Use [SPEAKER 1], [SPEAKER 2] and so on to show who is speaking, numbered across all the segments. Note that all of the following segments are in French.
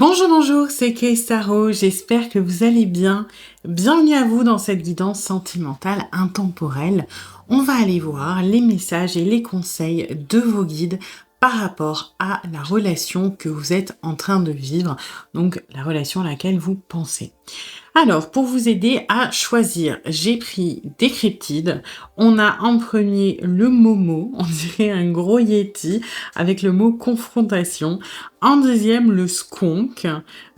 [SPEAKER 1] Bonjour, bonjour, c'est Kay Staro, j'espère que vous allez bien. Bienvenue à vous dans cette guidance sentimentale intemporelle. On va aller voir les messages et les conseils de vos guides par rapport à la relation que vous êtes en train de vivre, donc la relation à laquelle vous pensez. Alors, pour vous aider à choisir, j'ai pris des cryptides. On a en premier le Momo, on dirait un gros Yeti, avec le mot confrontation. En deuxième, le Skunk,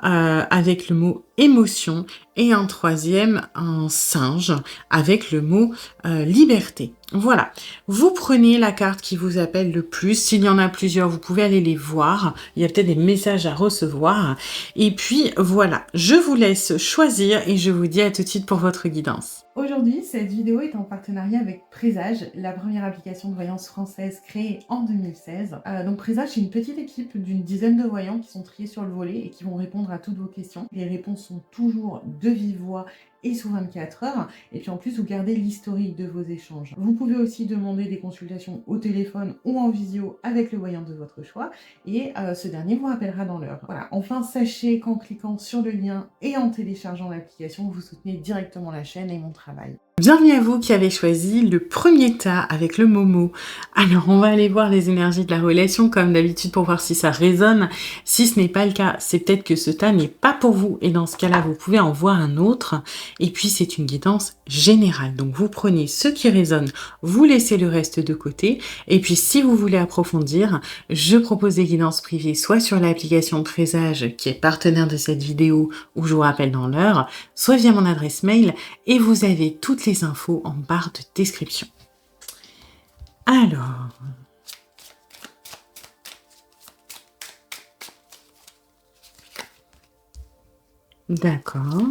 [SPEAKER 1] avec le mot émotion. Et en troisième, un singe, avec le mot liberté. Voilà, vous prenez la carte qui vous appelle le plus. S'il y en a plusieurs, vous pouvez aller les voir. Il y a peut-être des messages à recevoir. Et puis voilà, je vous laisse choisir et je vous dis à tout de suite pour votre guidance. Aujourd'hui, cette vidéo est en partenariat avec Présage, la première application de voyance française créée en 2016. Donc Présage, c'est une petite équipe d'une dizaine de voyants qui sont triés sur le volet et qui vont répondre à toutes vos questions. Les réponses sont toujours de vive voix et sous 24 heures. Et puis en plus, vous gardez l'historique de vos échanges. Vous pouvez aussi demander des consultations au téléphone ou en visio avec le voyant de votre choix. Et ce dernier vous rappellera dans l'heure. Voilà. Enfin, sachez qu'en cliquant sur le lien et en téléchargeant l'application, vous soutenez directement la chaîne et mon travail. Bienvenue à vous qui avez choisi le premier tas avec le Momo. Alors, on va aller voir les énergies de la relation comme d'habitude pour voir si ça résonne. Si ce n'est pas le cas, c'est peut-être que ce tas n'est pas pour vous et dans ce cas-là, vous pouvez en voir un autre. Et puis, c'est une guidance générale. Donc, vous prenez ce qui résonne, vous laissez le reste de côté. Et puis, si vous voulez approfondir, je propose des guidances privées soit sur l'application Présage qui est partenaire de cette vidéo où je vous rappelle dans l'heure, soit via mon adresse mail et vous avez toutes les infos en barre de description. Alors, d'accord.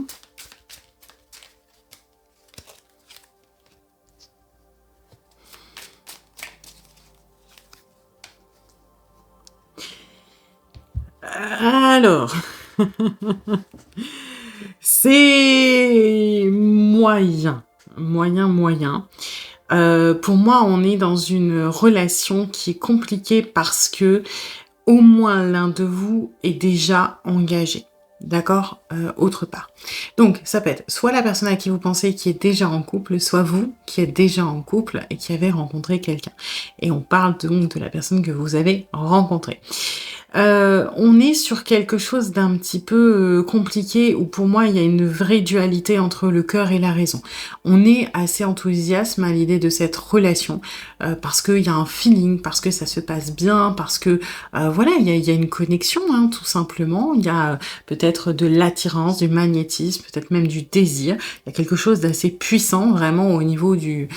[SPEAKER 1] Alors, c'est moyen. Pour moi, on est dans une relation qui est compliquée parce que au moins l'un de vous est déjà engagé. D'accord, autre part. Donc, ça peut être soit la personne à qui vous pensez qui est déjà en couple, soit vous qui êtes déjà en couple et qui avez rencontré quelqu'un. Et on parle donc de la personne que vous avez rencontrée. On est sur quelque chose d'un petit peu compliqué où pour moi il y a une vraie dualité entre le cœur et la raison. On est assez enthousiaste à l'idée de cette relation parce qu'il y a un feeling, parce que ça se passe bien, parce que voilà, il y a une connexion hein, tout simplement. Il y a peut-être de l'attirance, du magnétisme, peut-être même du désir. Il y a quelque chose d'assez puissant vraiment au niveau du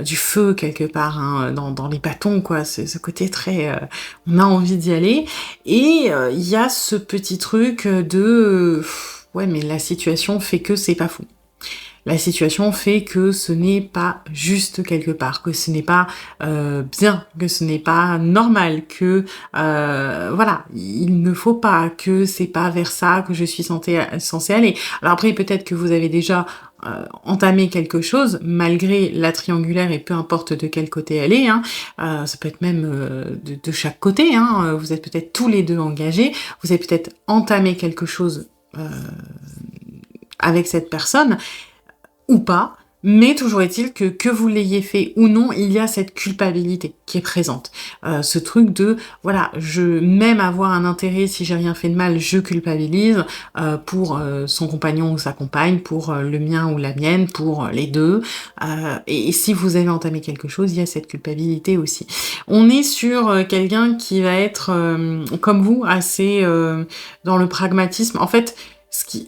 [SPEAKER 1] feu quelque part hein, dans les bâtons quoi. Ce côté très, on a envie d'y aller. Et il y a ce petit truc de ouais mais la situation fait que c'est pas fou. La situation fait que ce n'est pas juste quelque part, que ce n'est pas bien, que ce n'est pas normal, que voilà, il ne faut pas, que c'est pas vers ça que je suis censée aller. Alors après, peut-être que vous avez déjà entamé quelque chose, malgré la triangulaire et peu importe de quel côté elle est, hein, ça peut être même de chaque côté, hein, vous êtes peut-être tous les deux engagés, vous avez peut-être entamé quelque chose avec cette personne, ou pas, mais toujours est-il que vous l'ayez fait ou non, il y a cette culpabilité qui est présente. Ce truc de, voilà, même avoir un intérêt, si j'ai rien fait de mal, je culpabilise pour son compagnon ou sa compagne, pour le mien ou la mienne, pour les deux. Et si vous avez entamé quelque chose, il y a cette culpabilité aussi. On est sur quelqu'un qui va être, comme vous, assez dans le pragmatisme. En fait,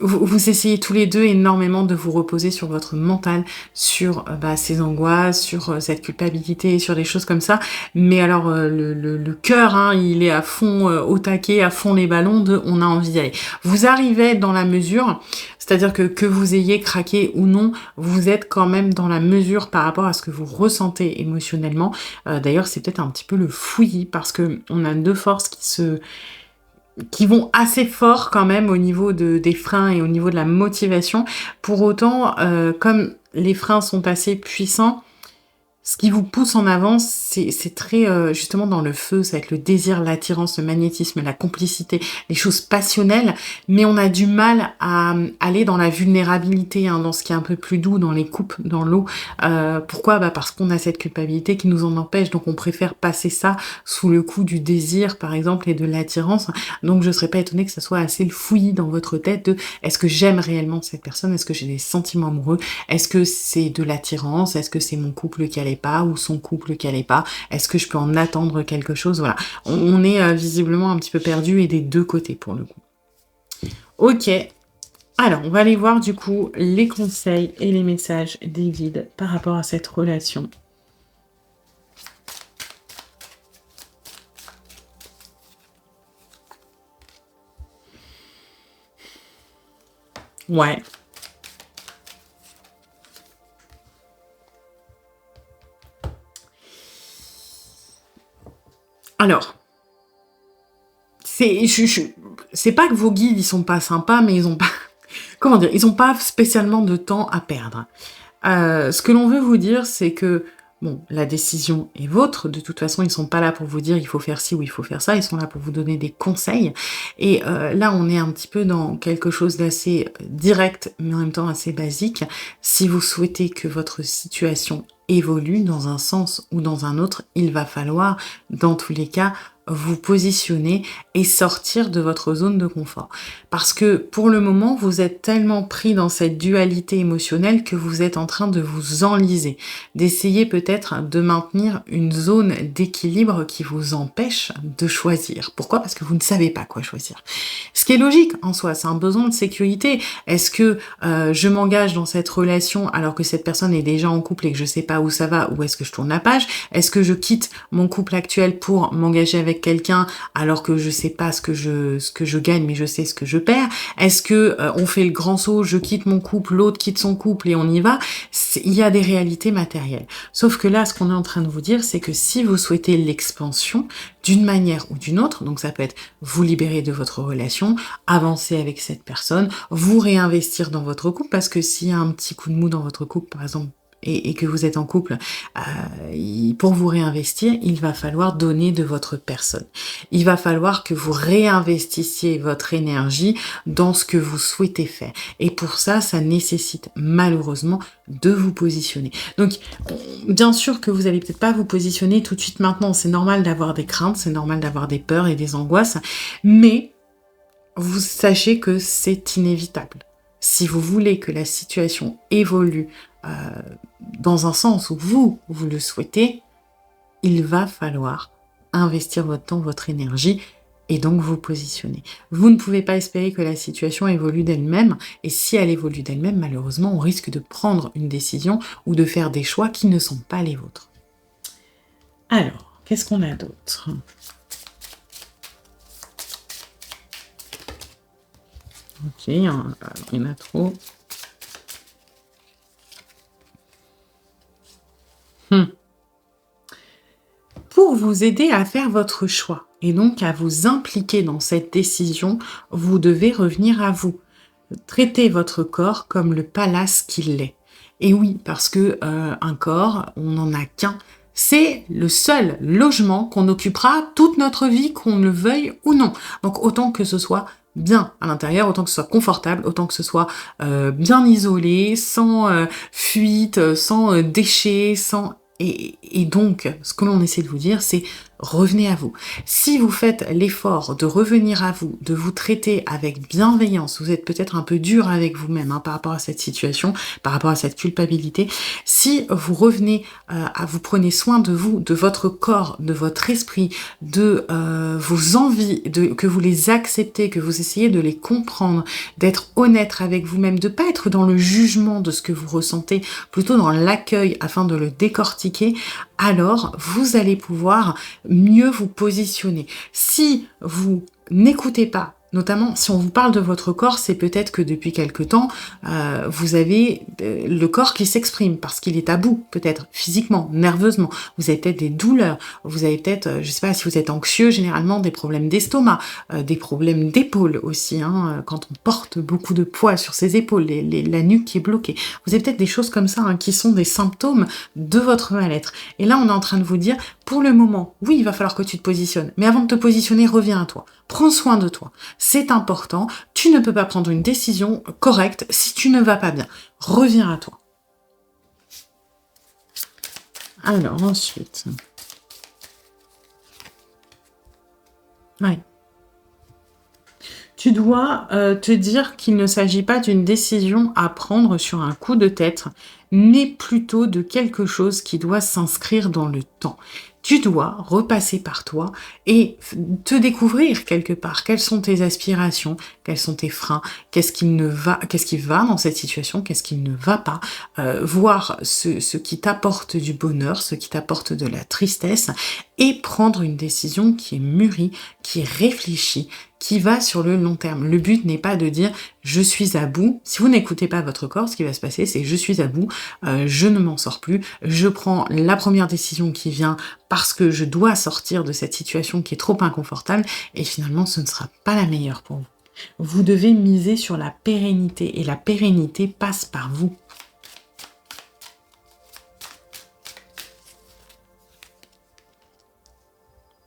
[SPEAKER 1] vous essayez tous les deux énormément de vous reposer sur votre mental, sur ces angoisses, sur cette culpabilité, sur des choses comme ça. Mais alors le cœur, hein, il est à fond au taquet, à fond les ballons on a envie d'y aller. Vous arrivez dans la mesure, c'est-à-dire que vous ayez craqué ou non, vous êtes quand même dans la mesure par rapport à ce que vous ressentez émotionnellement. D'ailleurs, c'est peut-être un petit peu le fouillis parce que on a deux forces qui vont assez fort quand même au niveau des freins et au niveau de la motivation. Pour autant, comme les freins sont assez puissants, Ce qui vous pousse en avant, c'est très, justement dans le feu, ça va être le désir, l'attirance, le magnétisme, la complicité, les choses passionnelles, mais on a du mal à, aller dans la vulnérabilité, hein, dans ce qui est un peu plus doux, dans les coupes, dans l'eau. Pourquoi? Bah, parce qu'on a cette culpabilité qui nous en empêche, donc on préfère passer ça sous le coup du désir, par exemple, et de l'attirance. Donc je serais pas étonnée que ça soit assez le fouillis dans votre tête de: «Est-ce que j'aime réellement cette personne? Est-ce que j'ai des sentiments amoureux? Est-ce que c'est de l'attirance? Est-ce que c'est mon couple qui allait pas ou son couple qui allait pas? Est-ce que je peux en attendre quelque chose?» Voilà. On est visiblement un petit peu perdu et des deux côtés pour le coup. Ok. Alors, on va aller voir du coup les conseils et les messages des guides par rapport à cette relation. Ouais. Alors, c'est pas que vos guides, ils sont pas sympas, mais ils ont pas comment dire? Ils ont pas spécialement de temps à perdre. Ce que l'on veut vous dire, c'est que, bon, la décision est vôtre. De toute façon, ils sont pas là pour vous dire: «Il faut faire ci ou il faut faire ça». Ils sont là pour vous donner des conseils et là, on est un petit peu dans quelque chose d'assez, direct, mais en même temps assez basique. Si vous souhaitez que votre situation évolue dans un sens ou dans un autre, il va falloir, dans tous les cas, vous positionner et sortir de votre zone de confort. Parce que pour le moment, vous êtes tellement pris dans cette dualité émotionnelle que vous êtes en train de vous enliser, d'essayer peut-être de maintenir une zone d'équilibre qui vous empêche de choisir. Pourquoi? Parce que vous ne savez pas quoi choisir. Ce qui est logique en soi, c'est un besoin de sécurité. Est-ce que je m'engage dans cette relation alors que cette personne est déjà en couple et que je sais pas où ça va, ou est-ce que je tourne la page? Est-ce que je quitte mon couple actuel pour m'engager avec quelqu'un alors que je sais pas ce que je gagne, mais je sais ce que je perds? Est-ce que on fait le grand saut, je quitte mon couple, l'autre quitte son couple et on y va? Il y a des réalités matérielles. Sauf que là, ce qu'on est en train de vous dire, c'est que si vous souhaitez l'expansion d'une manière ou d'une autre, donc ça peut être vous libérer de votre relation, avancer avec cette personne, vous réinvestir dans votre couple, parce que s'il y a un petit coup de mou dans votre couple, par exemple, et que vous êtes en couple, pour vous réinvestir, il va falloir donner de votre personne. Il va falloir que vous réinvestissiez votre énergie dans ce que vous souhaitez faire. Et pour ça, ça nécessite malheureusement de vous positionner. Donc, bien sûr que vous allez peut-être pas vous positionner tout de suite maintenant. C'est normal d'avoir des craintes, c'est normal d'avoir des peurs et des angoisses, mais vous sachez que c'est inévitable. Si vous voulez que la situation évolue euh, dans un sens où vous le souhaitez, il va falloir investir votre temps, votre énergie et donc vous positionner. Vous ne pouvez pas espérer que la situation évolue d'elle-même, et si elle évolue d'elle-même, malheureusement, on risque de prendre une décision ou de faire des choix qui ne sont pas les vôtres. Alors, qu'est-ce qu'on a d'autre? Ok, il y en a trop. Pour vous aider à faire votre choix et donc à vous impliquer dans cette décision, vous devez revenir à vous. Traitez votre corps comme le palace qu'il est. Et oui, parce que un corps, on n'en a qu'un. C'est le seul logement qu'on occupera toute notre vie, qu'on le veuille ou non. Donc autant que ce soit bien à l'intérieur, autant que ce soit confortable, autant que ce soit bien isolé, sans fuite, sans déchets, sans... Et donc, ce que l'on essaie de vous dire, c'est revenez à vous. Si vous faites l'effort de revenir à vous, de vous traiter avec bienveillance, vous êtes peut-être un peu dur avec vous-même par rapport à cette situation, par rapport à cette culpabilité, si vous revenez vous prenez soin de vous, de votre corps, de votre esprit, de vos envies, que vous les acceptez, que vous essayez de les comprendre, d'être honnête avec vous-même, de pas être dans le jugement de ce que vous ressentez, plutôt dans l'accueil afin de le décortiquer, alors vous allez pouvoir mieux vous positionner. Si vous n'écoutez pas Notamment, si on vous parle de votre corps, c'est peut-être que depuis quelque temps, vous avez le corps qui s'exprime parce qu'il est à bout, peut-être physiquement, nerveusement. Vous avez peut-être des douleurs, vous avez peut-être, je sais pas, si vous êtes anxieux, généralement des problèmes d'estomac, des problèmes d'épaules aussi, hein, quand on porte beaucoup de poids sur ses épaules, la nuque qui est bloquée. Vous avez peut-être des choses comme ça, hein, qui sont des symptômes de votre mal-être. Et là, on est en train de vous dire, pour le moment, oui, il va falloir que tu te positionnes, mais avant de te positionner, reviens à toi. Prends soin de toi. C'est important. Tu ne peux pas prendre une décision correcte si tu ne vas pas bien. Reviens à toi. Alors, ensuite. Ouais. Tu dois te dire qu'il ne s'agit pas d'une décision à prendre sur un coup de tête, mais plutôt de quelque chose qui doit s'inscrire dans le temps. Tu dois repasser par toi et te découvrir quelque part. Quelles sont tes aspirations? Quels sont tes freins? Qu'est-ce qui va dans cette situation? Qu'est-ce qui ne va pas? Voir ce qui t'apporte du bonheur, ce qui t'apporte de la tristesse et prendre une décision qui est mûrie, qui est réfléchie, qui va sur le long terme. Le but n'est pas de dire je suis à bout. Si vous n'écoutez pas votre corps, ce qui va se passer, c'est je suis à bout, je ne m'en sors plus, je prends la première décision qui vient parce que je dois sortir de cette situation qui est trop inconfortable et finalement ce ne sera pas la meilleure pour vous. Vous devez miser sur la pérennité et la pérennité passe par vous.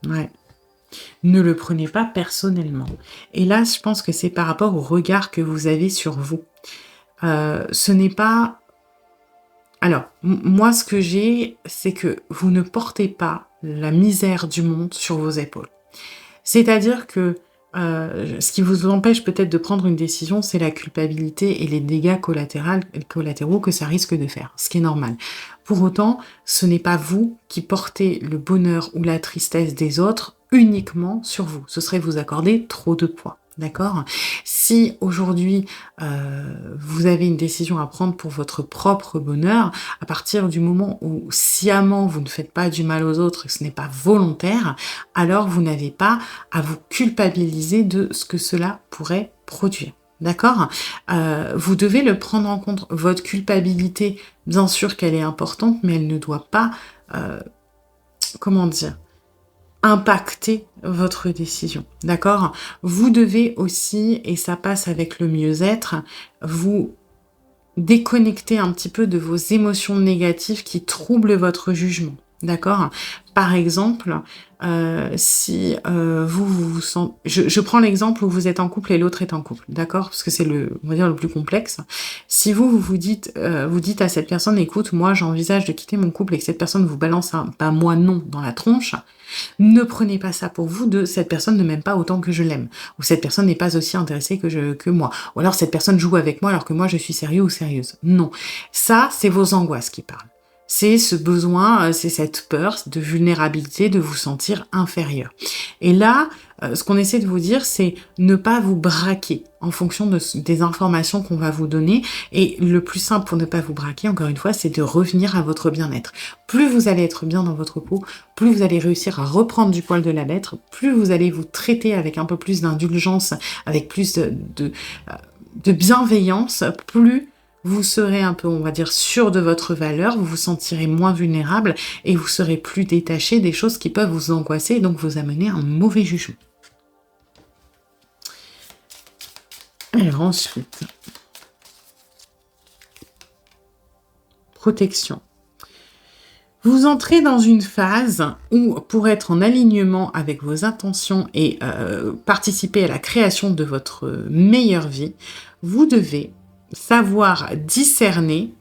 [SPEAKER 1] Ouais. Ne le prenez pas personnellement. Et là, je pense que c'est par rapport au regard que vous avez sur vous. Ce n'est pas... Alors, moi, ce que j'ai, c'est que vous ne portez pas la misère du monde sur vos épaules. C'est-à-dire que ce qui vous empêche peut-être de prendre une décision, c'est la culpabilité et les dégâts collatéraux que ça risque de faire, ce qui est normal. Pour autant, ce n'est pas vous qui portez le bonheur ou la tristesse des autres uniquement sur vous. Ce serait vous accorder trop de poids. D'accord? Si aujourd'hui vous avez une décision à prendre pour votre propre bonheur, à partir du moment où sciemment vous ne faites pas du mal aux autres et que ce n'est pas volontaire, alors vous n'avez pas à vous culpabiliser de ce que cela pourrait produire. D'accord? Vous devez le prendre en compte. Votre culpabilité, bien sûr qu'elle est importante, mais elle ne doit pas, comment dire, impacter votre décision, d'accord? Vous devez aussi, et ça passe avec le mieux-être, vous déconnecter un petit peu de vos émotions négatives qui troublent votre jugement, d'accord? Par exemple, si vous sentez... Je prends l'exemple où vous êtes en couple et l'autre est en couple, d'accord? Parce que c'est on va dire, le plus complexe. Si vous dites à cette personne, écoute, moi j'envisage de quitter mon couple et que cette personne vous balance un « bah moi non » dans la tronche, ne prenez pas ça pour vous de cette personne ne m'aime pas autant que je l'aime, ou cette personne n'est pas aussi intéressée que moi, ou alors cette personne joue avec moi alors que moi je suis sérieux ou sérieuse. Non, ça c'est vos angoisses qui parlent. C'est ce besoin, c'est cette peur de vulnérabilité, de vous sentir inférieur. Et là, ce qu'on essaie de vous dire, c'est ne pas vous braquer en fonction des informations qu'on va vous donner. Et le plus simple pour ne pas vous braquer, encore une fois, c'est de revenir à votre bien-être. Plus vous allez être bien dans votre peau, plus vous allez réussir à reprendre du poil de la bête, plus vous allez vous traiter avec un peu plus d'indulgence, avec plus de bienveillance, plus vous serez un peu, on va dire, sûr de votre valeur, vous vous sentirez moins vulnérable et vous serez plus détaché des choses qui peuvent vous angoisser et donc vous amener à un mauvais jugement. Alors ensuite, protection. Vous entrez dans une phase où, pour être en alignement avec vos intentions et participer à la création de votre meilleure vie, vous devez savoir discerner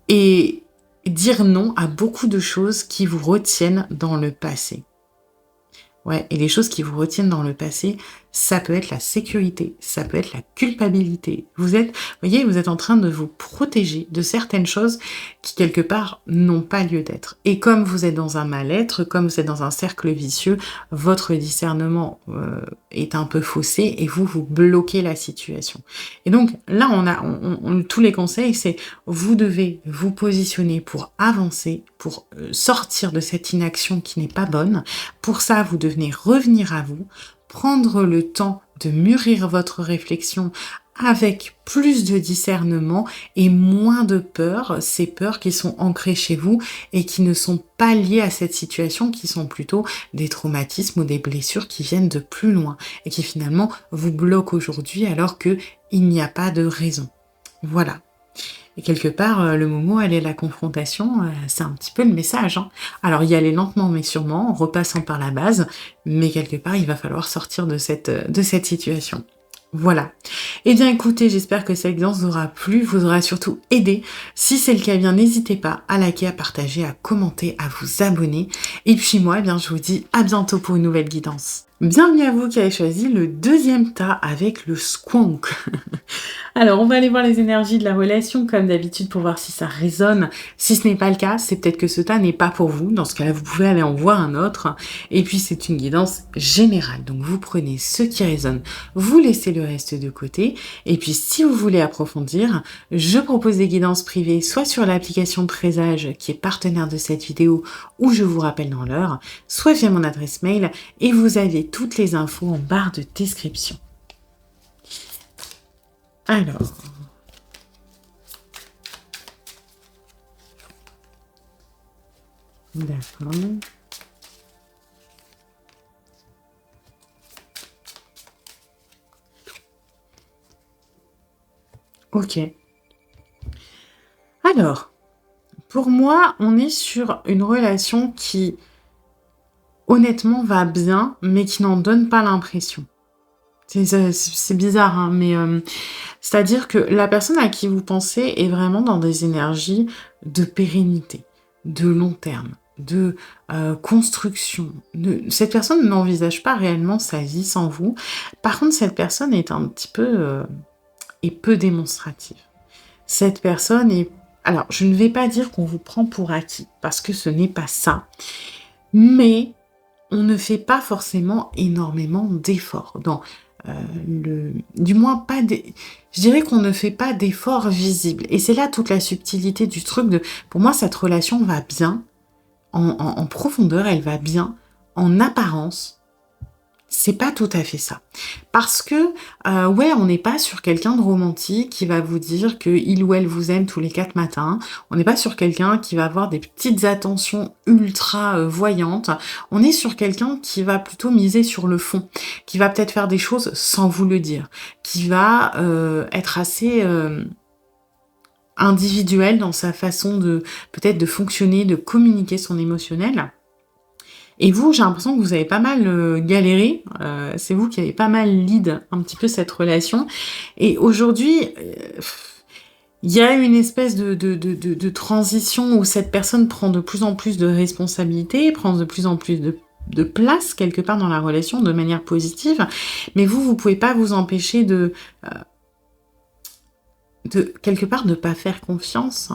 [SPEAKER 1] et dire non à beaucoup de choses qui vous retiennent dans le passé. Ouais, et les choses qui vous retiennent dans le passé, ça peut être la sécurité, ça peut être la culpabilité. Vous êtes en train de vous protéger de certaines choses qui, quelque part, n'ont pas lieu d'être. Et comme vous êtes dans un mal-être, comme vous êtes dans un cercle vicieux, votre discernement est un peu faussé et vous bloquez la situation. Et donc, là, tous les conseils, c'est vous devez vous positionner pour avancer, pour sortir de cette inaction qui n'est pas bonne. Pour ça, vous devez revenir à vous, prendre le temps de mûrir votre réflexion avec plus de discernement et moins de peur, ces peurs qui sont ancrées chez vous et qui ne sont pas liées à cette situation, qui sont plutôt des traumatismes ou des blessures qui viennent de plus loin et qui finalement vous bloquent aujourd'hui alors que il n'y a pas de raison. Voilà. Et quelque part, le moment, elle est la confrontation, c'est un petit peu le message, hein. Alors y aller lentement mais sûrement, en repassant par la base, mais quelque part, il va falloir sortir de cette situation. Voilà. Eh bien écoutez, j'espère que cette guidance vous aura plu, vous aura surtout aidé. Si c'est le cas, eh bien n'hésitez pas à liker, à partager, à commenter, à vous abonner. Et puis moi, eh bien je vous dis à bientôt pour une nouvelle guidance. Bienvenue à vous qui avez choisi le deuxième tas avec le squonk. Alors, on va aller voir les énergies de la relation, comme d'habitude, pour voir si ça résonne. Si ce n'est pas le cas, c'est peut-être que ce tas n'est pas pour vous. Dans ce cas-là, vous pouvez aller en voir un autre. Et puis, c'est une guidance générale. Donc, vous prenez ce qui résonne, vous laissez le reste de côté. Et puis, si vous voulez approfondir, je propose des guidances privées, soit sur l'application Présage, qui est partenaire de cette vidéo, où je vous rappelle dans l'heure, soit via mon adresse mail. Et vous avez toutes les infos en barre de description. Alors, d'accord. Ok. Alors, pour moi, on est sur une relation qui, honnêtement, va bien, mais qui n'en donne pas l'impression. C'est bizarre, hein, mais c'est-à-dire que la personne à qui vous pensez est vraiment dans des énergies de pérennité, de long terme, de construction. Cette personne n'envisage pas réellement sa vie sans vous. Par contre, cette personne est un petit peu est peu démonstrative. Cette personne est... Alors, je ne vais pas dire qu'on vous prend pour acquis, parce que ce n'est pas ça. Mais on ne fait pas forcément énormément d'efforts. Du moins, pas des... je dirais qu'on ne fait pas d'efforts visibles. Et c'est là toute la subtilité du truc de... Pour moi, cette relation va bien, en profondeur, elle va bien, en apparence. C'est pas tout à fait ça. Parce que, ouais, on n'est pas sur quelqu'un de romantique qui va vous dire qu'il ou elle vous aime tous les 4 matins. On n'est pas sur quelqu'un qui va avoir des petites attentions ultra voyantes. On est sur quelqu'un qui va plutôt miser sur le fond, qui va peut-être faire des choses sans vous le dire, qui va être assez... individuel dans sa façon de peut-être de fonctionner, de communiquer son émotionnel. Et vous, j'ai l'impression que vous avez pas mal galéré. C'est vous qui avez pas mal lead un petit peu cette relation. Et aujourd'hui, il y a une espèce de transition où cette personne prend de plus en plus de responsabilités, prend de plus en plus de place quelque part dans la relation de manière positive. Mais vous pouvez pas vous empêcher de quelque part de pas faire confiance.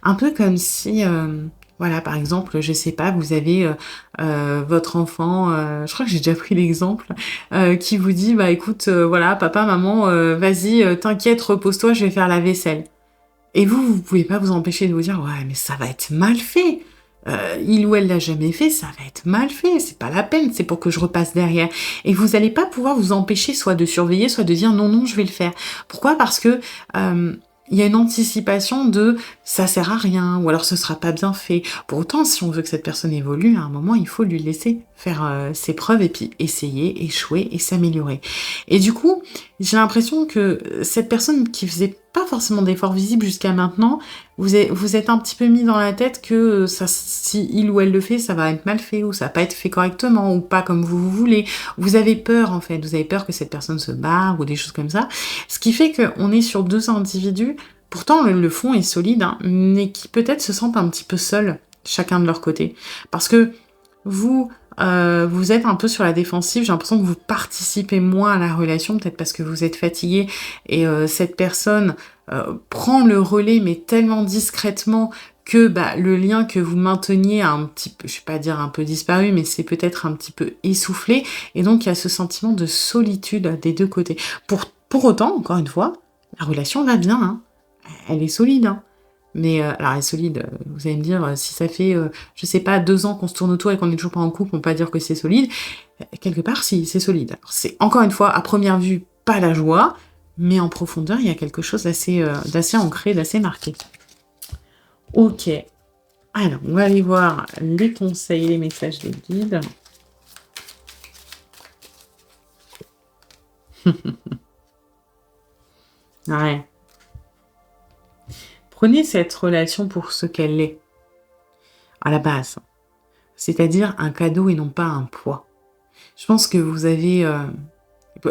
[SPEAKER 1] Un peu comme si... voilà, par exemple, je sais pas, vous avez votre enfant, je crois que j'ai déjà pris l'exemple, qui vous dit, bah écoute, voilà, papa, maman, vas-y, t'inquiète, repose-toi, je vais faire la vaisselle. Et vous pouvez pas vous empêcher de vous dire, ouais, mais ça va être mal fait. Il ou elle l'a jamais fait, ça va être mal fait, c'est pas la peine, c'est pour que je repasse derrière. Et vous allez pas pouvoir vous empêcher soit de surveiller, soit de dire non, je vais le faire. Pourquoi ? Parce que il y a une anticipation de ça sert à rien, ou alors ce sera pas bien fait. Pour autant, si on veut que cette personne évolue, à un moment, il faut lui laisser faire ses preuves et puis essayer, échouer et s'améliorer. Et du coup, j'ai l'impression que cette personne qui faisait pas forcément d'efforts visibles jusqu'à maintenant, vous êtes un petit peu mis dans la tête que si il ou elle le fait, ça va être mal fait, ou ça va pas être fait correctement, ou pas comme vous voulez. Vous avez peur, en fait. Vous avez peur que cette personne se barre, ou des choses comme ça. Ce qui fait qu'on est sur 2 individus, pourtant le fond est solide, hein, mais qui peut-être se sentent un petit peu seuls, chacun de leur côté. Parce que vous êtes un peu sur la défensive, j'ai l'impression que vous participez moins à la relation, peut-être parce que vous êtes fatigué, et cette personne prend le relais, mais tellement discrètement que le lien que vous mainteniez a un petit peu, je vais pas dire un peu disparu, mais c'est peut-être un petit peu essoufflé, et donc il y a ce sentiment de solitude des 2 côtés. Pour autant, encore une fois, la relation va bien, hein. Elle est solide, hein. Mais alors elle est solide, vous allez me dire, si ça fait, je sais pas 2 ans qu'on se tourne autour et qu'on n'est toujours pas en couple, on peut pas dire que c'est solide. Quelque part si, c'est solide. Alors c'est encore une fois, à première vue, pas la joie, mais en profondeur, il y a quelque chose d'assez ancré, d'assez marqué. OK. Alors, on va aller voir les conseils, les messages des guides. Ouais. Prenez cette relation pour ce qu'elle est, à la base. C'est-à-dire un cadeau et non pas un poids. Je pense que vous avez...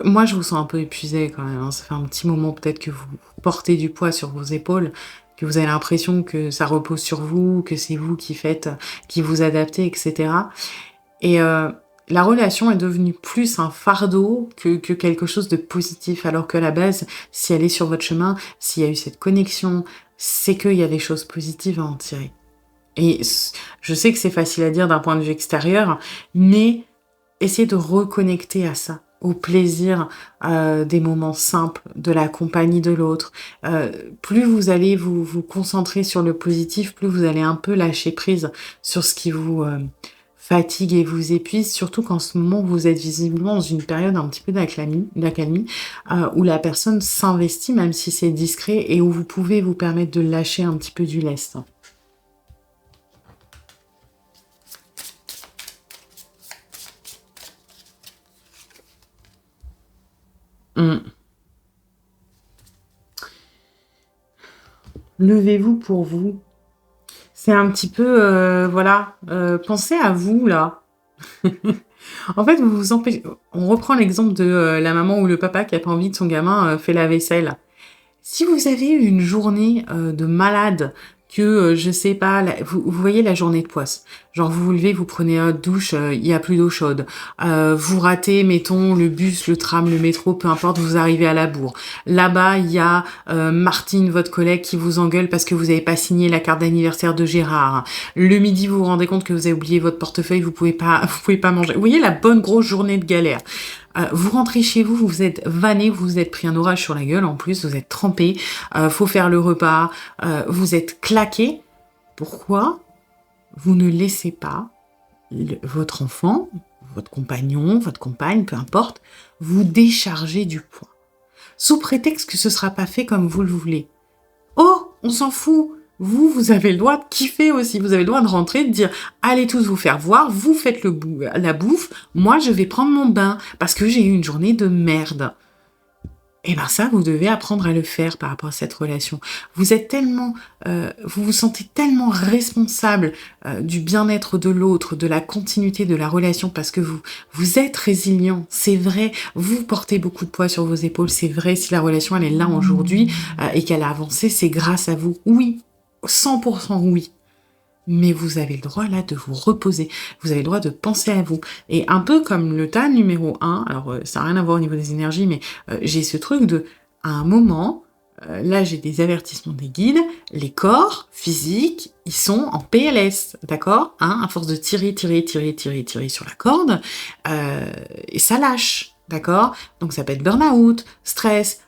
[SPEAKER 1] Moi, je vous sens un peu épuisé quand même, hein. Ça fait un petit moment peut-être que vous portez du poids sur vos épaules, que vous avez l'impression que ça repose sur vous, que c'est vous qui faites, qui vous adaptez, etc. Et la relation est devenue plus un fardeau que quelque chose de positif, alors qu'à la base, si elle est sur votre chemin, s'il y a eu cette connexion, c'est qu'il y a des choses positives à en tirer. Et je sais que c'est facile à dire d'un point de vue extérieur, mais essayez de reconnecter à ça, au plaisir des moments simples, de la compagnie de l'autre. Plus vous allez vous concentrer sur le positif, plus vous allez un peu lâcher prise sur ce qui vous fatigue et vous épuise, surtout qu'en ce moment, vous êtes visiblement dans une période un petit peu d'accalmie, où la personne s'investit, même si c'est discret, et où vous pouvez vous permettre de lâcher un petit peu du lest. Mmh. Levez-vous pour vous. C'est un petit peu, voilà, pensez à vous, là. En fait, vous vous empêchez on reprend l'exemple de, la maman ou le papa qui a pas envie que son gamin, fait la vaisselle. Si vous avez eu une journée, de malade, que, je sais pas, vous voyez la journée de poisse, genre vous vous levez, vous prenez votre douche, il y a plus d'eau chaude, vous ratez, mettons, le bus, le tram, le métro, peu importe, vous arrivez à la bourre. Là-bas, il y a, Martine, votre collègue, qui vous engueule parce que vous avez pas signé la carte d'anniversaire de Gérard. Le midi, vous vous rendez compte que vous avez oublié votre portefeuille, vous pouvez pas vous pouvez pas manger. Vous voyez la bonne grosse journée de galère. Vous rentrez chez vous, vous êtes vanné, vous vous êtes pris un orage sur la gueule, en plus, vous êtes trempé, faut faire le repas, vous êtes claqué. Pourquoi vous ne laissez pas votre enfant, votre compagnon, votre compagne, peu importe, vous décharger du poids, sous prétexte que ce sera pas fait comme vous le voulez? Oh, on s'en fout. Vous avez le droit de kiffer aussi. Vous avez le droit de rentrer, de dire, allez tous vous faire voir, vous faites la bouffe, moi je vais prendre mon bain parce que j'ai eu une journée de merde. Et ben ça, vous devez apprendre à le faire par rapport à cette relation. Vous êtes tellement, vous vous sentez tellement responsable du bien-être de l'autre, de la continuité de la relation, parce que vous êtes résilient. C'est vrai, vous portez beaucoup de poids sur vos épaules. C'est vrai, si la relation elle est là aujourd'hui et qu'elle a avancé, c'est grâce à vous. Oui, 100% oui. Mais vous avez le droit là de vous reposer, vous avez le droit de penser à vous. Et un peu comme le tas numéro 1, alors ça n'a rien à voir au niveau des énergies, mais j'ai ce truc de, à un moment, là j'ai des avertissements des guides, les corps physiques, ils sont en PLS, d'accord, hein, à force de tirer sur la corde, et ça lâche. D'accord? Donc ça peut être burn-out, stress,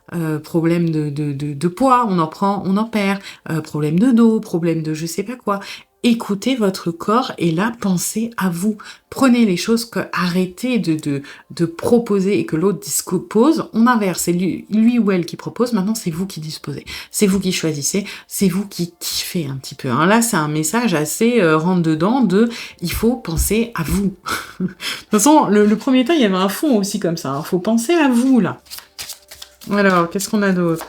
[SPEAKER 1] problème de poids, on en perd, problème de dos, problème de je sais pas quoi. Écoutez votre corps et là, pensez à vous. Prenez les choses arrêtez de proposer et que l'autre dispose. On inverse, c'est lui ou elle qui propose, maintenant c'est vous qui disposez. C'est vous qui choisissez, c'est vous qui kiffez un petit peu. Hein. Là, c'est un message assez rentre-dedans de il faut penser à vous. De toute façon, le premier temps, il y avait un fond aussi comme ça. Il faut penser à vous, là. Alors, qu'est-ce qu'on a d'autre?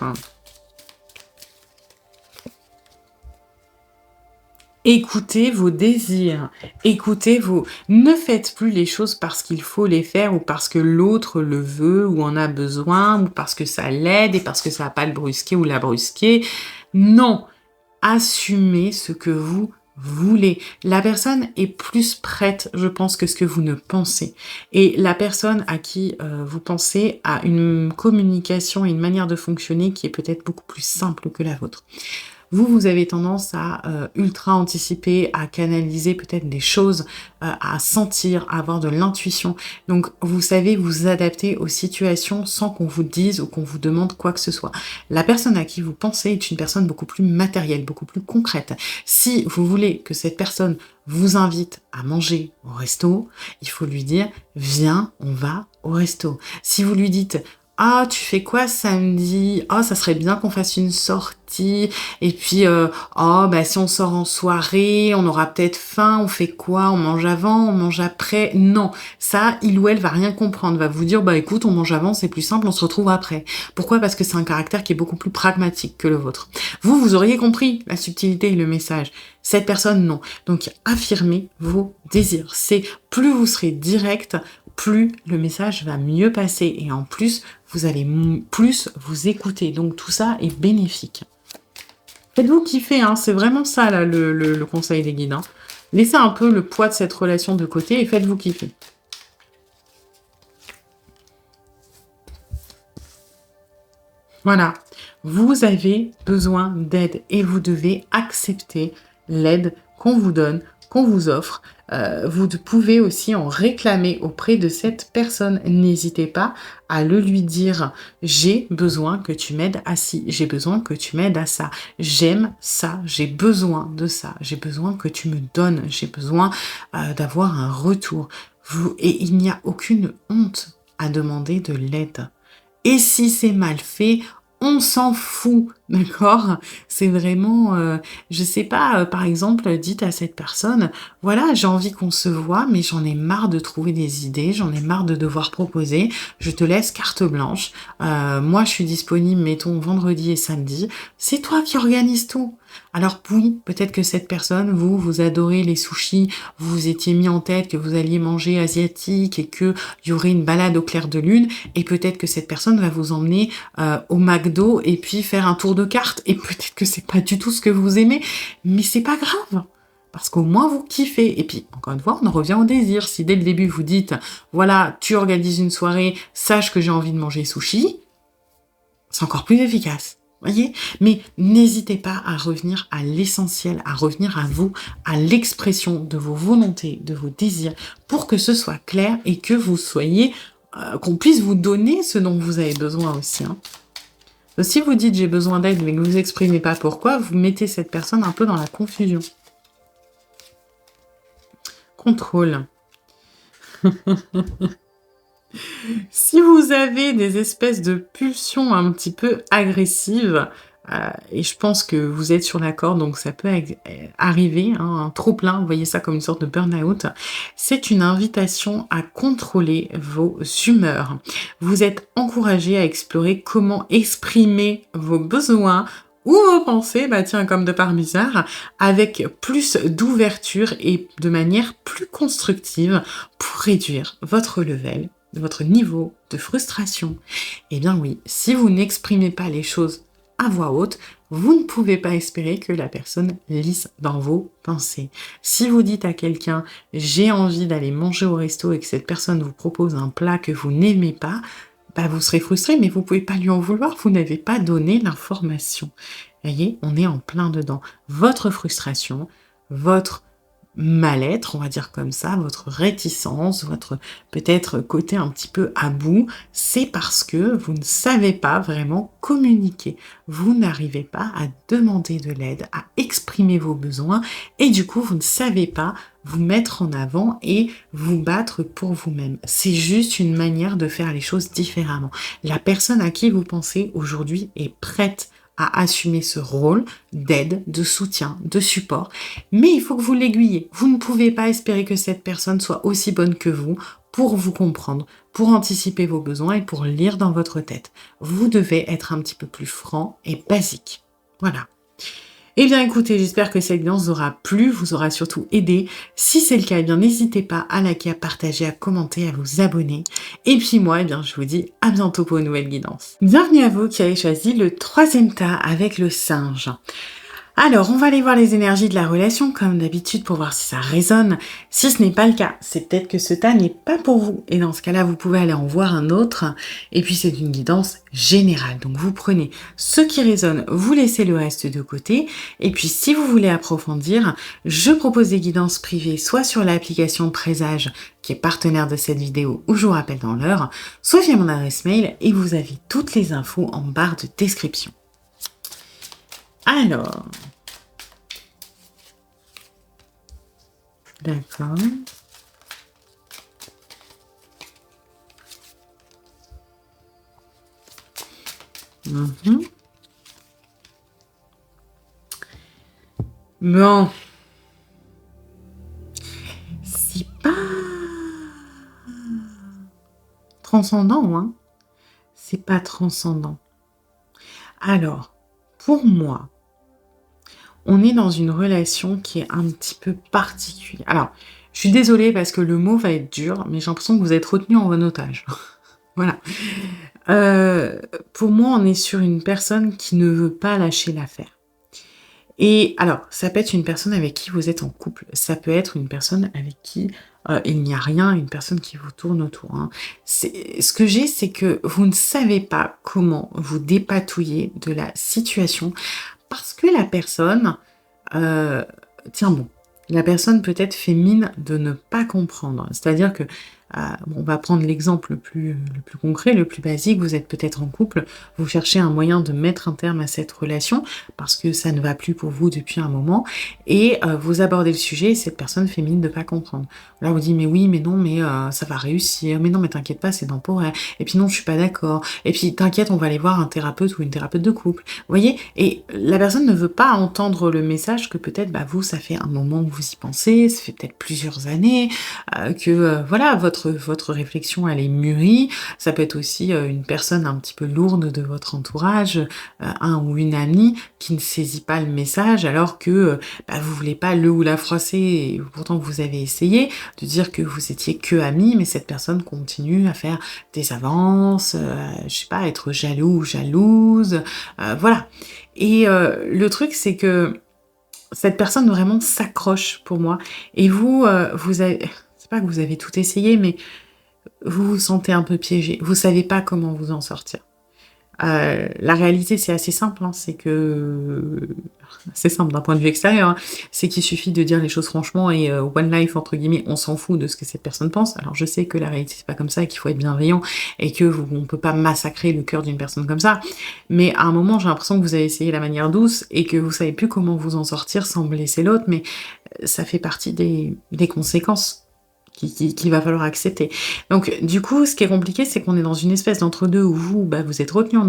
[SPEAKER 1] Écoutez vos désirs, ne faites plus les choses parce qu'il faut les faire ou parce que l'autre le veut ou en a besoin ou parce que ça l'aide et parce que ça va pas le brusquer ou la brusquer. Non, assumez ce que vous voulez. La personne est plus prête, je pense, que ce que vous ne pensez. Et la personne à qui vous pensez a une communication et une manière de fonctionner qui est peut-être beaucoup plus simple que la vôtre. Vous avez tendance à ultra anticiper, à canaliser peut-être des choses, à sentir, à avoir de l'intuition. Donc, vous savez vous adapter aux situations sans qu'on vous dise ou qu'on vous demande quoi que ce soit. La personne à qui vous pensez est une personne beaucoup plus matérielle, beaucoup plus concrète. Si vous voulez que cette personne vous invite à manger au resto, il faut lui dire « Viens, on va au resto ». Si vous lui dites ah, tu fais quoi samedi? Oh, ça serait bien qu'on fasse une sortie. Et puis, oh, bah, si on sort en soirée, on aura peut-être faim. On fait quoi? On mange avant? On mange après? Non. Ça, il ou elle va rien comprendre. Va vous dire, bah, écoute, on mange avant, c'est plus simple, on se retrouve après. Pourquoi? Parce que c'est un caractère qui est beaucoup plus pragmatique que le vôtre. Vous auriez compris la subtilité et le message. Cette personne, non. Donc, affirmez vos désirs. C'est plus vous serez direct, plus le message va mieux passer et en plus, vous allez plus vous écouter. Donc tout ça est bénéfique. Faites-vous kiffer, hein, c'est vraiment ça là, le conseil des guides. Hein. Laissez un peu le poids de cette relation de côté et faites-vous kiffer. Voilà, vous avez besoin d'aide et vous devez accepter l'aide qu'on vous donne, qu'on vous offre. Vous pouvez aussi en réclamer auprès de cette personne. N'hésitez pas à le lui dire. J'ai besoin que tu m'aides à ci, j'ai besoin que tu m'aides à ça. J'aime ça, j'ai besoin de ça. J'ai besoin que tu me donnes, j'ai besoin d'avoir un retour. Et il n'y a aucune honte à demander de l'aide. Et si c'est mal fait, on s'en fout, d'accord? C'est vraiment, je sais pas, par exemple, dites à cette personne, voilà, j'ai envie qu'on se voit, mais j'en ai marre de trouver des idées, j'en ai marre de devoir proposer, je te laisse carte blanche. Moi, je suis disponible, mettons, vendredi et samedi. C'est toi qui organises tout. Alors oui, peut-être que cette personne, vous adorez les sushis, vous vous étiez mis en tête que vous alliez manger asiatique et qu'il y aurait une balade au clair de lune, et peut-être que cette personne va vous emmener au McDo et puis faire un tour de cartes, et peut-être que c'est pas du tout ce que vous aimez, mais c'est pas grave. Parce qu'au moins vous kiffez. Et puis, encore une fois, on en revient au désir. Si dès le début vous dites, voilà, tu organises une soirée, sache que j'ai envie de manger sushi, c'est encore plus efficace. Voyez? Mais n'hésitez pas à revenir à l'essentiel, à revenir à vous, à l'expression de vos volontés, de vos désirs, pour que ce soit clair et que vous soyez, qu'on puisse vous donner ce dont vous avez besoin aussi. Hein. Donc, si vous dites j'ai besoin d'aide mais que vous exprimez pas pourquoi, vous mettez cette personne un peu dans la confusion. Contrôle. Si vous avez des espèces de pulsions un petit peu agressives, et je pense que vous êtes sur la corde, donc ça peut arriver, hein, un trop-plein, vous voyez ça comme une sorte de burn-out, c'est une invitation à contrôler vos humeurs. Vous êtes encouragé à explorer comment exprimer vos besoins ou vos pensées, bah tiens, comme de par bizarre, avec plus d'ouverture et de manière plus constructive pour réduire votre level, votre niveau de frustration. Eh bien oui, si vous n'exprimez pas les choses à voix haute, vous ne pouvez pas espérer que la personne lise dans vos pensées. Si vous dites à quelqu'un « j'ai envie d'aller manger au resto » et que cette personne vous propose un plat que vous n'aimez pas, bah vous serez frustré, mais vous ne pouvez pas lui en vouloir, vous n'avez pas donné l'information. Vous voyez, on est en plein dedans. Votre frustration, votre mal-être, on va dire comme ça, votre réticence, votre peut-être côté un petit peu à bout, c'est parce que vous ne savez pas vraiment communiquer. Vous n'arrivez pas à demander de l'aide, à exprimer vos besoins et du coup, vous ne savez pas vous mettre en avant et vous battre pour vous-même. C'est juste une manière de faire les choses différemment. La personne à qui vous pensez aujourd'hui est prête à assumer ce rôle d'aide, de soutien, de support. Mais il faut que vous l'aiguillez. Vous ne pouvez pas espérer que cette personne soit aussi bonne que vous pour vous comprendre, pour anticiper vos besoins et pour lire dans votre tête. Vous devez être un petit peu plus franc et basique. Voilà. Eh bien écoutez, j'espère que cette guidance vous aura plu, vous aura surtout aidé. Si c'est le cas, eh bien n'hésitez pas à liker, à partager, à commenter, à vous abonner. Et puis moi, eh bien je vous dis à bientôt pour une nouvelle guidance. Bienvenue à vous qui avez choisi le 3e tas avec le singe. Alors, on va aller voir les énergies de la relation, comme d'habitude, pour voir si ça résonne. Si ce n'est pas le cas, c'est peut-être que ce tas n'est pas pour vous. Et dans ce cas-là, vous pouvez aller en voir un autre. Et puis, c'est une guidance générale. Donc, vous prenez ce qui résonne, vous laissez le reste de côté. Et puis, si vous voulez approfondir, je propose des guidances privées, soit sur l'application Présage, qui est partenaire de cette vidéo, où je vous rappelle dans l'heure, soit via mon adresse mail, et vous avez toutes les infos en barre de description. Alors, d'accord. Mhm. Bon, c'est pas transcendant, hein. C'est pas transcendant. Alors, pour moi, on est dans une relation qui est un petit peu particulière. Alors, je suis désolée parce que le mot va être dur, mais j'ai l'impression que vous êtes retenu en otage. Voilà. Pour moi, on est sur une personne qui ne veut pas lâcher l'affaire. Et alors, ça peut être une personne avec qui vous êtes en couple, ça peut être une personne avec qui il n'y a rien, une personne qui vous tourne autour, hein. Ce que j'ai, c'est que vous ne savez pas comment vous dépatouiller de la situation parce que la personne, tiens bon, la personne peut-être fait mine de ne pas comprendre. C'est-à-dire que, bon, on va prendre l'exemple le plus concret, le plus basique. Vous êtes peut-être en couple, vous cherchez un moyen de mettre un terme à cette relation parce que ça ne va plus pour vous depuis un moment et vous abordez le sujet et cette personne fait mine de pas comprendre. Là, vous dites: «Mais oui, mais non, mais ça va réussir. Mais non, mais t'inquiète pas, c'est temporaire. Et puis non, je suis pas d'accord. Et puis t'inquiète, on va aller voir un thérapeute ou une thérapeute de couple». Vous voyez? Et la personne ne veut pas entendre le message que peut-être, bah, vous, ça fait un moment que vous y pensez, ça fait peut-être plusieurs années, que, voilà, votre réflexion, elle est mûrie. Ça peut être aussi, une personne un petit peu lourde de votre entourage, un ou une amie qui ne saisit pas le message alors que, bah, vous voulez pas le ou la froisser et pourtant vous avez essayé de dire que vous étiez que amis, mais cette personne continue à faire des avances, je sais pas, être jaloux ou jalouse, voilà. Et le truc, c'est que cette personne vraiment s'accroche pour moi et vous, vous avez c'est pas que vous avez tout essayé, mais vous vous sentez un peu piégé. Vous savez pas comment vous en sortir. La réalité, c'est assez simple, hein, c'est que c'est simple d'un point de vue extérieur, hein, c'est qu'il suffit de dire les choses franchement et «one life» entre guillemets, on s'en fout de ce que cette personne pense. Alors je sais que la réalité, c'est pas comme ça et qu'il faut être bienveillant et que vous on peut pas massacrer le cœur d'une personne comme ça. Mais à un moment, j'ai l'impression que vous avez essayé la manière douce et que vous savez plus comment vous en sortir sans blesser l'autre, mais ça fait partie des conséquences qu'il va falloir accepter. Donc du coup, ce qui est compliqué, c'est qu'on est dans une espèce d'entre-deux où vous, bah, vous êtes retenu en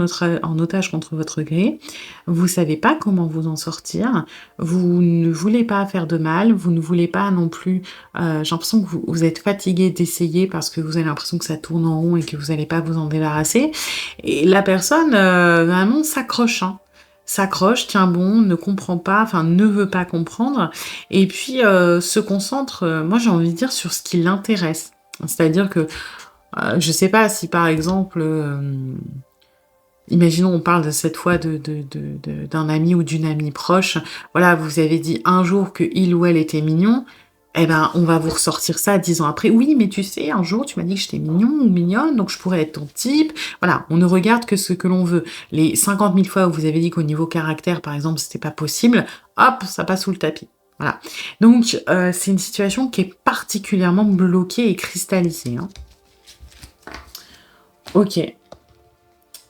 [SPEAKER 1] otage contre votre gré, vous savez pas comment vous en sortir, vous ne voulez pas faire de mal, vous ne voulez pas non plus, j'ai l'impression que vous êtes fatigué d'essayer parce que vous avez l'impression que ça tourne en rond et que vous allez pas vous en débarrasser et la personne, vraiment s'accroche, hein. S'accroche, tient bon, ne comprend pas, enfin ne veut pas comprendre et puis, se concentre, moi j'ai envie de dire sur ce qui l'intéresse. C'est-à-dire que, je sais pas si par exemple, imaginons on parle de cette fois d'un ami ou d'une amie proche, voilà, vous avez dit un jour que il ou elle était mignon, et ben, on va vous ressortir ça 10 ans après: «Oui, mais tu sais, un jour tu m'as dit que j'étais mignon ou mignonne, donc je pourrais être ton type». Voilà, on ne regarde que ce que l'on veut. Les 50 000 fois où vous avez dit qu'au niveau caractère, par exemple, c'était pas possible, hop, ça passe sous le tapis. Voilà. Donc, c'est une situation qui est particulièrement bloquée et cristallisée, hein. OK.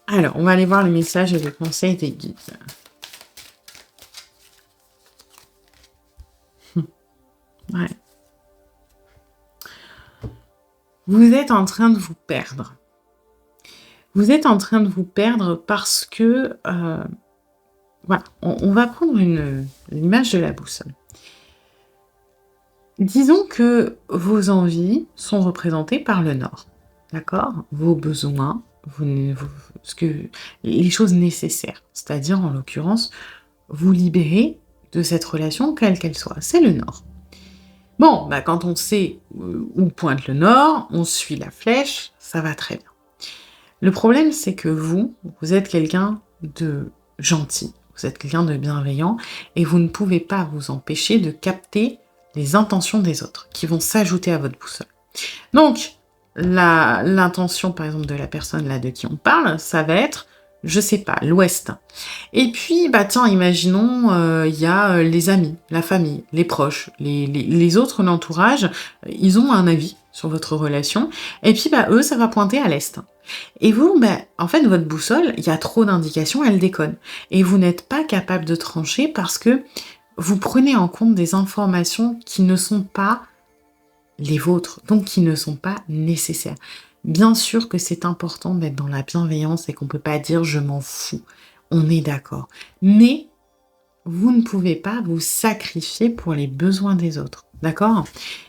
[SPEAKER 1] Alors, on va aller voir le message et le conseil des guides. Ouais. Vous êtes en train de vous perdre. Vous êtes en train de vous perdre parce que, voilà, on va prendre l'image de la boussole. Disons que vos envies sont représentées par le nord, d'accord? Vos besoins, ce que les choses nécessaires, c'est-à-dire, en l'occurrence, vous libérer de cette relation, quelle qu'elle soit, c'est le nord. Bon, bah, quand on sait, où pointe le nord, on suit la flèche, ça va très bien. Le problème, c'est que vous êtes quelqu'un de gentil, Vous êtes quelqu'un de bienveillant et vous ne pouvez pas vous empêcher de capter les intentions des autres qui vont s'ajouter à votre boussole. Donc, l'intention, par exemple, de la personne là de qui on parle, ça va être, je sais pas, l'Ouest. Et puis, bah tiens, imaginons, il y a les amis, la famille, les proches, les autres, l'entourage, ils ont un avis sur votre relation. Et puis, bah eux, ça va pointer à l'Est. Et vous, bah, en fait, votre boussole, il y a trop d'indications, elle déconne. Et vous n'êtes pas capable de trancher parce que vous prenez en compte des informations qui ne sont pas les vôtres, donc qui ne sont pas nécessaires. Bien sûr que c'est important d'être dans la bienveillance et qu'on peut pas dire je m'en fous. On est d'accord. Mais vous ne pouvez pas vous sacrifier pour les besoins des autres. D'accord?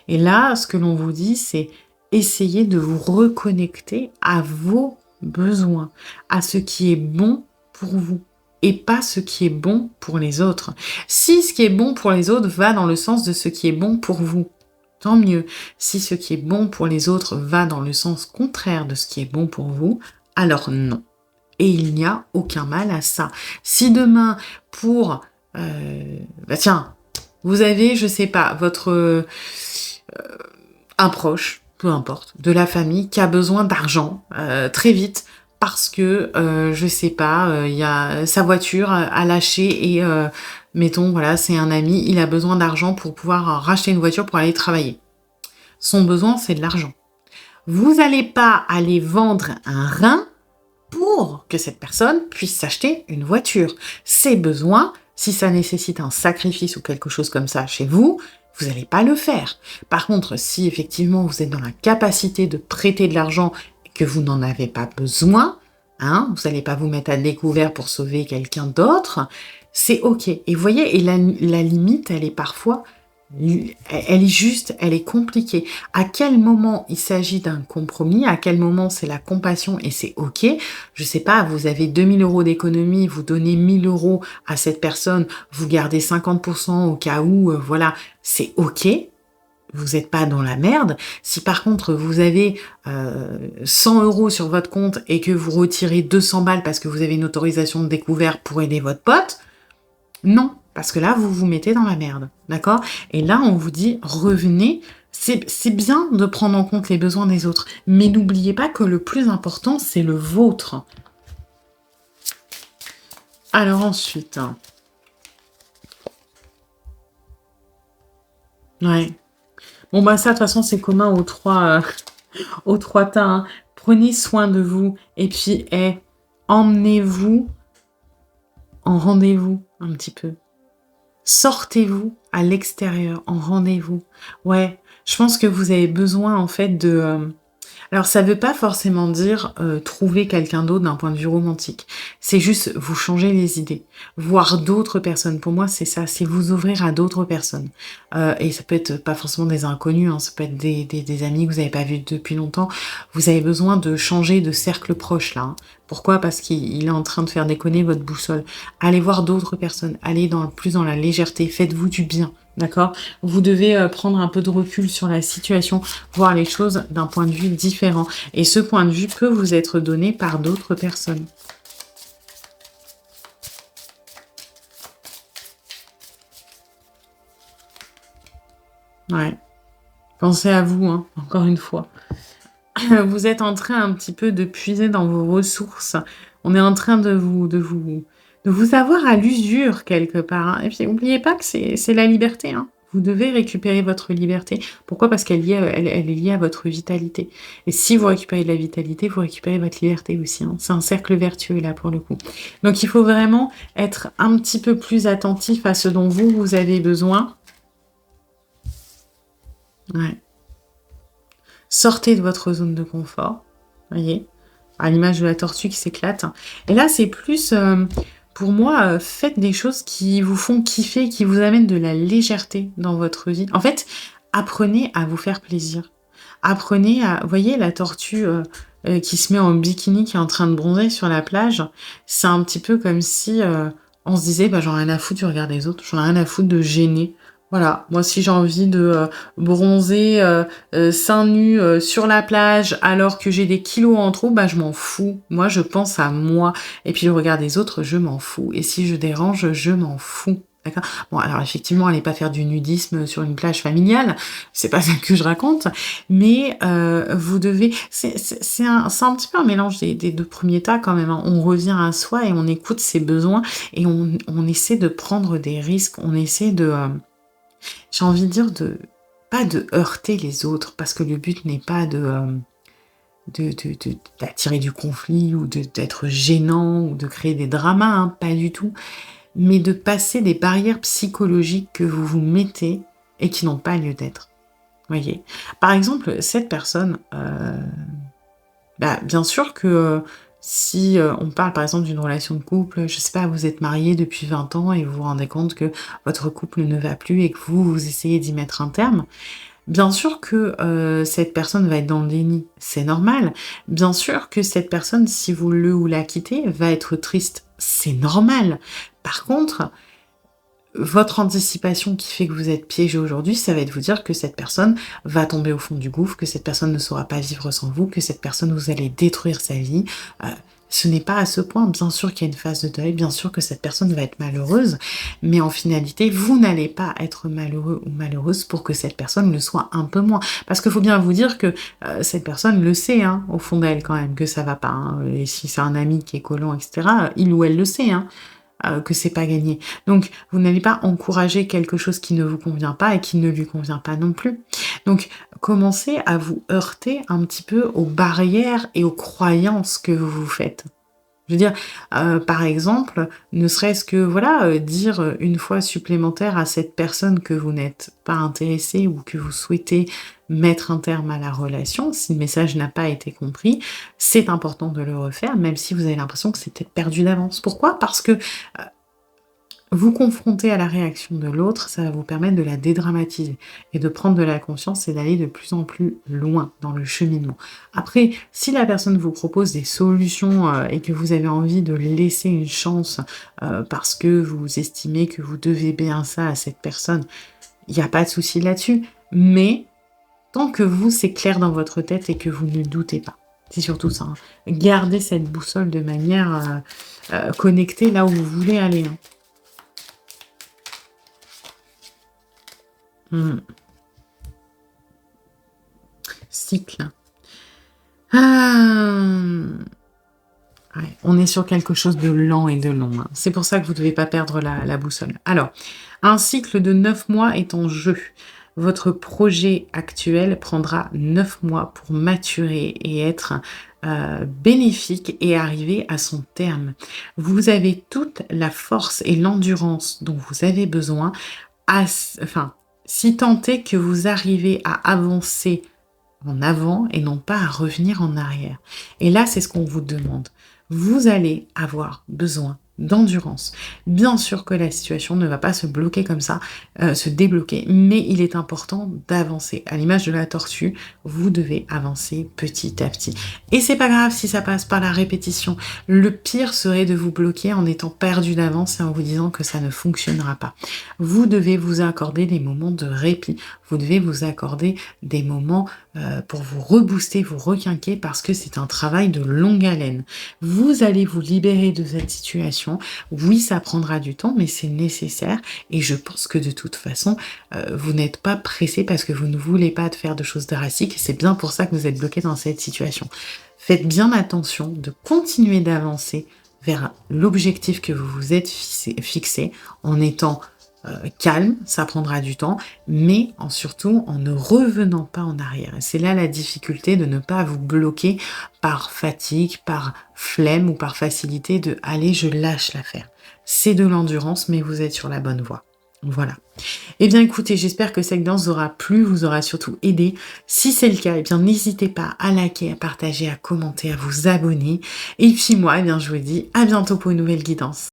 [SPEAKER 1] Et là, ce que l'on vous dit, c'est essayer de vous reconnecter à vos besoins, à ce qui est bon pour vous et pas ce qui est bon pour les autres. Si ce qui est bon pour les autres va dans le sens de ce qui est bon pour vous, tant mieux. Si ce qui est bon pour les autres va dans le sens contraire de ce qui est bon pour vous, alors non. Et il n'y a aucun mal à ça. Si demain, pour... bah tiens, vous avez, je sais pas, votre... un proche, peu importe, de la famille, qui a besoin d'argent très vite, parce que, je sais pas, il y a sa voiture à lâcher et... mettons, voilà, c'est un ami, il a besoin d'argent pour pouvoir racheter une voiture pour aller travailler. Son besoin, c'est de l'argent. Vous n'allez pas aller vendre un rein pour que cette personne puisse s'acheter une voiture. Ses besoins, si ça nécessite un sacrifice ou quelque chose comme ça chez vous, vous n'allez pas le faire. Par contre, si effectivement vous êtes dans la capacité de prêter de l'argent et que vous n'en avez pas besoin, hein, vous n'allez pas vous mettre à découvert pour sauver quelqu'un d'autre, c'est ok. Et vous voyez, et la limite, elle est parfois, elle est juste, elle est compliquée. À quel moment il s'agit d'un compromis, à quel moment c'est la compassion et c'est ok. Je sais pas, vous avez 2000 € d'économie, vous donnez 1000 € à cette personne, vous gardez 50% au cas où, voilà, c'est ok. Vous n'êtes pas dans la merde. Si par contre vous avez 100 € sur votre compte et que vous retirez 200 balles parce que vous avez une autorisation de découvert pour aider votre pote, non, parce que là vous vous mettez dans la merde, d'accord? Et là on vous dit revenez. C'est bien de prendre en compte les besoins des autres, mais n'oubliez pas que le plus important c'est le vôtre. Alors ensuite, ouais. Bon bah ça de toute façon c'est commun aux trois tas. Hein. Prenez soin de vous et puis emmenez-vous en rendez-vous un petit peu. Sortez-vous à l'extérieur, en rendez-vous. Ouais, je pense que vous avez besoin en fait de... Alors ça veut pas forcément dire trouver quelqu'un d'autre d'un point de vue romantique. C'est juste vous changer les idées, voir d'autres personnes. Pour moi c'est ça, c'est vous ouvrir à d'autres personnes. Et ça peut être pas forcément des inconnus, hein, ça peut être des amis que vous n'avez pas vus depuis longtemps. Vous avez besoin de changer de cercle proche là. Hein. Pourquoi? Parce qu'il est en train de faire déconner votre boussole. Allez voir d'autres personnes, allez plus dans la légèreté, faites-vous du bien. D'accord? Vous devez prendre un peu de recul sur la situation, voir les choses d'un point de vue différent. Et ce point de vue peut vous être donné par d'autres personnes. Ouais. Pensez à vous, hein, encore une fois. Vous êtes en train un petit peu de puiser dans vos ressources. On est en train de vous avoir à l'usure quelque part. Hein. Et puis n'oubliez pas que c'est la liberté. Hein. Vous devez récupérer votre liberté. Pourquoi? Parce qu'elle elle est liée à votre vitalité. Et si vous récupérez de la vitalité, vous récupérez votre liberté aussi. Hein. C'est un cercle vertueux là pour le coup. Donc il faut vraiment être un petit peu plus attentif à ce dont vous avez besoin. Ouais. Sortez de votre zone de confort, voyez, à l'image de la tortue qui s'éclate. Et là, c'est plus, pour moi, faites des choses qui vous font kiffer, qui vous amènent de la légèreté dans votre vie. En fait, apprenez à vous faire plaisir. Apprenez à... Vous voyez, la tortue qui se met en bikini, qui est en train de bronzer sur la plage, c'est un petit peu comme si on se disait, bah, j'en ai rien à foutre du regard des autres, j'en ai rien à foutre de gêner Voilà, moi si j'ai envie de, bronzer, seins nus, sur la plage alors que j'ai des kilos en trop, bah, je m'en fous. Moi, je pense à moi et puis le regard des autres, je m'en fous et si je dérange, je m'en fous. D'accord? Bon, alors effectivement, allez pas faire du nudisme sur une plage familiale, c'est pas ça que je raconte, mais vous devez c'est un petit peu un mélange des 2 premiers tas quand même, hein. On revient à soi et on écoute ses besoins et on essaie de prendre des risques, on essaie de, j'ai envie de dire de pas de heurter les autres parce que le but n'est pas d'attirer du conflit ou d'être gênant ou de créer des dramas, hein, pas du tout, mais de passer des barrières psychologiques que vous vous mettez et qui n'ont pas lieu d'être. Voyez? Par exemple, cette personne, bah, bien sûr que, si, on parle par exemple d'une relation de couple, je sais pas, vous êtes mariés depuis 20 ans et vous vous rendez compte que votre couple ne va plus et que vous essayez d'y mettre un terme. Bien sûr que, cette personne va être dans le déni, c'est normal. Bien sûr que cette personne, si vous le ou la quittez, va être triste, c'est normal. Par contre, votre anticipation qui fait que vous êtes piégé aujourd'hui, ça va être vous dire que cette personne va tomber au fond du gouffre, que cette personne ne saura pas vivre sans vous, que cette personne, vous allez détruire sa vie. Heu, Ce n'est pas à ce point. Bien sûr qu'il y a une phase de deuil, bien sûr que cette personne va être malheureuse, mais en finalité, vous n'allez pas être malheureux ou malheureuse pour que cette personne le soit un peu moins. Parce qu'il faut bien vous dire que, cette personne le sait, hein, au fond d'elle quand même, que ça va pas, hein, et si c'est un ami qui est collant et cetera, il ou elle le sait, hein, que c'est pas gagné. Donc vous n'allez pas encourager quelque chose qui ne vous convient pas et qui ne lui convient pas non plus. Donc commencez à vous heurter un petit peu aux barrières et aux croyances que vous vous faites. Je veux dire, par exemple, ne serait-ce que voilà, dire, une fois supplémentaire à cette personne que vous n'êtes pas intéressé ou que vous souhaitez mettre un terme à la relation, si le message n'a pas été compris, c'est important de le refaire, même si vous avez l'impression que c'est peut-être perdu d'avance. Pourquoi? Parce que, vous confronter à la réaction de l'autre, ça va vous permettre de la dédramatiser et de prendre de la conscience et d'aller de plus en plus loin dans le cheminement. Après, si la personne vous propose des solutions, et que vous avez envie de laisser une chance, parce que vous estimez que vous devez bien ça à cette personne, il y a pas de souci là-dessus. Mais tant que vous, c'est clair dans votre tête et que vous ne doutez pas. C'est surtout ça, hein. Gardez cette boussole de manière, connectée là où vous voulez aller, hein. Mmh. Cycle. Ah! Ouais, on est sur quelque chose de lent et de long, hein. C'est pour ça que vous devez pas perdre la boussole. Alors, un cycle de 9 mois est en jeu. Votre projet actuel prendra 9 mois pour maturer et être, bénéfique et arriver à son terme. Vous avez toute la force et l'endurance dont vous avez besoin enfin, si tant est que vous arrivez à avancer en avant et non pas à revenir en arrière. Et là, c'est ce qu'on vous demande. Vous allez avoir besoin d'endurance. Bien sûr que la situation ne va pas se bloquer comme ça, se débloquer, mais il est important d'avancer. À l'image de la tortue, vous devez avancer petit à petit. Et c'est pas grave si ça passe par la répétition. Le pire serait de vous bloquer en étant perdu d'avance et en vous disant que ça ne fonctionnera pas. Vous devez vous accorder des moments de répit. Vous devez vous accorder des moments pour vous rebooster, vous requinquer parce que c'est un travail de longue haleine. Vous allez vous libérer de cette situation. Oui, ça prendra du temps, mais c'est nécessaire et je pense que de toute façon, vous n'êtes pas pressé parce que vous ne voulez pas de faire de choses drastiques et c'est bien pour ça que vous êtes bloqué dans cette situation. Faites bien attention de continuer d'avancer vers l'objectif que vous vous êtes fixé en étant calme, ça prendra du temps, mais surtout en ne revenant pas en arrière. Et c'est là la difficulté de ne pas vous bloquer par fatigue, par flemme ou par facilité de allez, je lâche l'affaire. C'est de l'endurance, mais vous êtes sur la bonne voie. Voilà. Eh bien écoutez, j'espère que cette danse vous aura plu, vous aura surtout aidé. Si c'est le cas, eh bien n'hésitez pas à liker, à partager, à commenter, à vous abonner. Et puis moi, eh bien je vous dis à bientôt pour une nouvelle guidance.